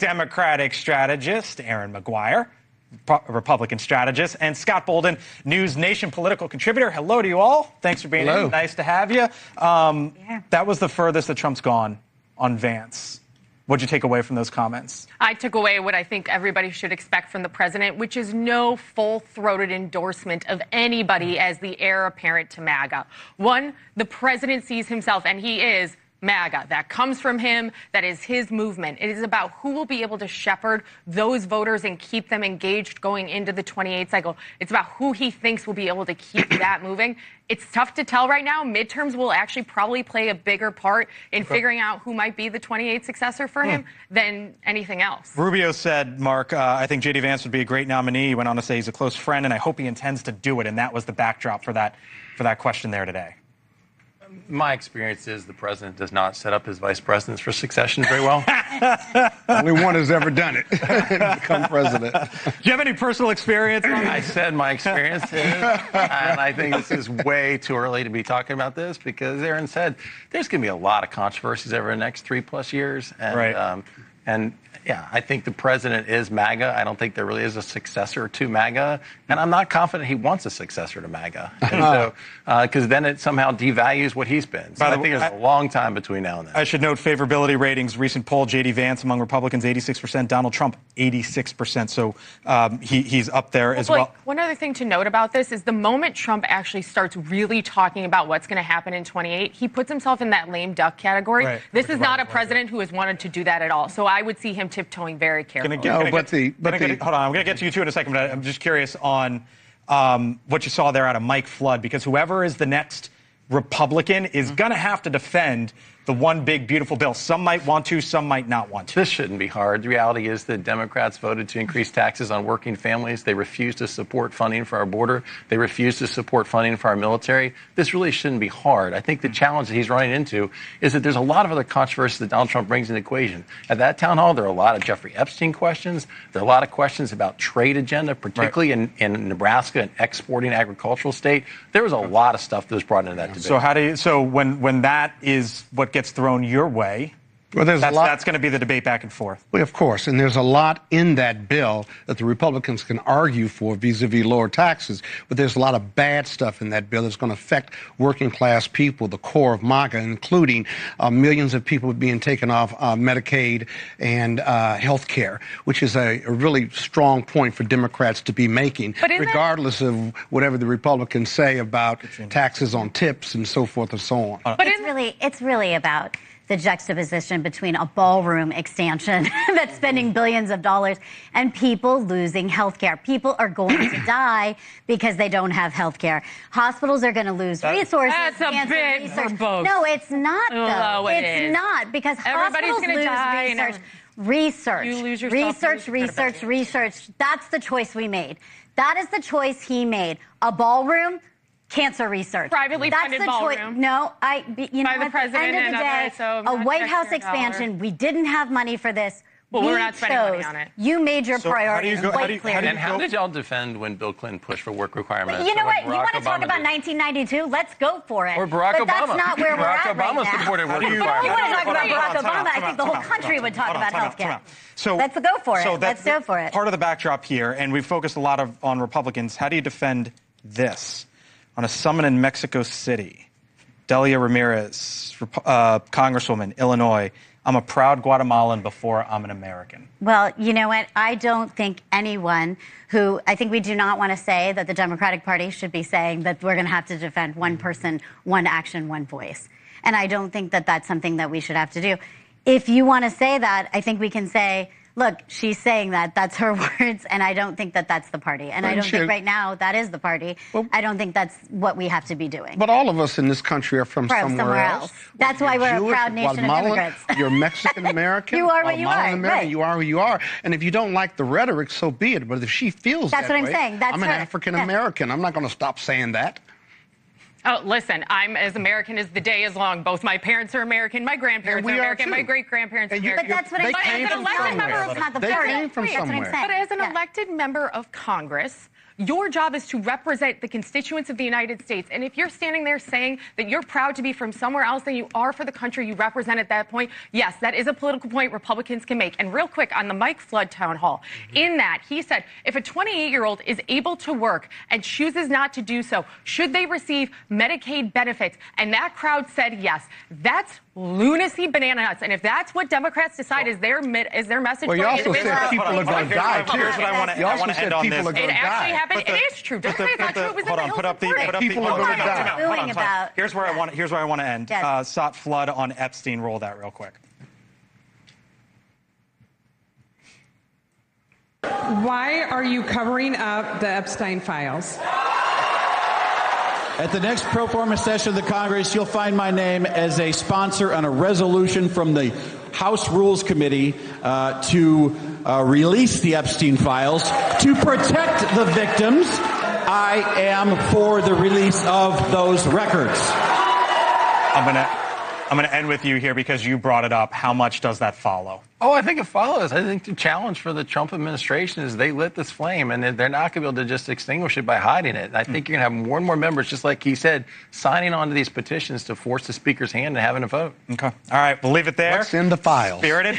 Democratic strategist, Erin Maguire, Republican strategist, and Scott Bolden, NewsNation political contributor. Hello to you all. Thanks for being here. Nice to have you. That was the furthest that Trump's gone on Vance. What'd you take away from those comments? I took away what I think everybody should expect from the president, which is no full-throated endorsement of anybody as the heir apparent to MAGA. One, the president sees himself, and he is MAGA. That comes from him. That is his movement. It is about who will be able to shepherd those voters and keep them engaged going into the 28th cycle. It's about who he thinks will be able to keep that moving. It's tough to tell right now. Midterms will actually probably play a bigger part in figuring out who might be the 28th successor for him than anything else. Rubio said, Mark, I think J.D. Vance would be a great nominee. He went on to say he's a close friend, and I hope he intends to do it. And that was the backdrop for that question there today. My experience is the president does not set up his vice presidents for succession very well. Only one has ever done it, become president. Do you have any personal experience? I said my experience is, and I think this is way too early to be talking about this because Erin said there's going to be a lot of controversies over the next 3+ years. And, and yeah, I think the president is MAGA. I don't think there really is a successor to MAGA. And I'm not confident he wants a successor to MAGA. And so, because then it somehow devalues what he's been. So I think there's a long time between now and then. I should note favorability ratings, recent poll, J.D. Vance among Republicans, 86%, Donald Trump, 86%. So he's up there as well. One other thing to note about this is the moment Trump actually starts really talking about what's going to happen in 28, he puts himself in that lame duck category. This is not a president who has wanted to do that at all. So I would see him tiptoeing very carefully. Hold on, I'm going to get to you too in a second, but I'm just curious on what you saw there out of Mike Flood, because whoever is the next Republican is going to have to defend the one big, beautiful bill. Some might want to, some might not want to. This shouldn't be hard. The reality is that Democrats voted to increase taxes on working families. They refuse to support funding for our border. They refuse to support funding for our military. This really shouldn't be hard. I think the challenge that he's running into is that there's a lot of other controversies that Donald Trump brings into the equation. At that town hall, there are a lot of Jeffrey Epstein questions. There are a lot of questions about trade agenda, particularly in Nebraska, an exporting agricultural state. There was a lot of stuff that was brought into that debate. So when that is what gets thrown your way, well, that's going to be the debate back and forth. Well, of course, and there's a lot in that bill that the Republicans can argue for vis-a-vis lower taxes, but there's a lot of bad stuff in that bill that's going to affect working class people, the core of MAGA, including millions of people being taken off Medicaid and health care, which is a really strong point for Democrats to be making, regardless of whatever the Republicans say about taxes on tips and so forth and so on. But it's really about the juxtaposition between a ballroom expansion that's spending billions of dollars and people losing health care. People are going to die because they don't have health care. Hospitals are going to lose resources. That's a bit verbose. No, it's not, though. It's not, because hospitals lose research. That's the choice we made. That is the choice he made. A ballroom, cancer research. Privately funded ballroom. No, at the end of the day, a White House expansion, we didn't have money for this. Well, we're not spending money on it. You made your priorities quite clear. And how did y'all defend when Bill Clinton pushed for work requirements? You know what? You want to talk about 1992? Let's go for it. Or Barack Obama. But that's not where we're at right now. Supported work requirements. You want to talk about Barack Obama? I think the whole country would talk about health care. So let's go for it. Let's go for it. Part of the backdrop here, and we've focused a lot on Republicans. How do you defend this? On a summit in Mexico City, Delia Ramirez, Congresswoman, Illinois, I'm a proud Guatemalan before I'm an American. Well, you know what? I don't think anyone I think we do not want to say that the Democratic Party should be saying that we're going to have to defend one person, one action, one voice. And I don't think that that's something that we should have to do. If you want to say that, I think we can say, look, she's saying that. That's her words, and I don't think that that's the party. And I don't think right now that is the party. Well, I don't think that's what we have to be doing. But all of us in this country are from somewhere else. That's why we're a proud nation of immigrants. You're Mexican-American. You are what you are. Right. You are who you are. And if you don't like the rhetoric, so be it. But if she feels that's that what I'm saying. I'm an African-American. I'm not going to stop saying that. Oh, listen, I'm as American as the day is long. Both my parents are American, my grandparents are American, my great-grandparents are American. But that's what I said. As an elected member of not the party. They came from somewhere. But as an elected member of Congress, your job is to represent the constituents of the United States. And if you're standing there saying that you're proud to be from somewhere else than you are for the country you represent at that point, yes, that is a political point Republicans can make. And real quick, on the Mike Flood town hall, in that, he said, if a 28-year-old is able to work and chooses not to do so, should they receive Medicaid benefits? And that crowd said yes. That's lunacy banana nuts. And if that's what Democrats decide is their message, well, you also said people are going to die, too. Here's what I want to end on this. It actually happened. It is true. Don't say it's not true. It was in the Hill report. People are going to die. Here's where I want to end. Sot Flood on Epstein. Roll that real quick. Why are you covering up the Epstein files? At the next pro forma session of the Congress, you'll find my name as a sponsor on a resolution from the House Rules Committee to release the Epstein files to protect the victims. I am for the release of those records. I'm gonna end with you here because you brought it up. How much does that follow? Oh, I think it follows. I think the challenge for the Trump administration is they lit this flame, and they're not going to be able to just extinguish it by hiding it. I think you're going to have more and more members, just like he said, signing on to these petitions to force the Speaker's hand and having a vote. Okay. All right. We'll leave it there. What's in the files? Spirited.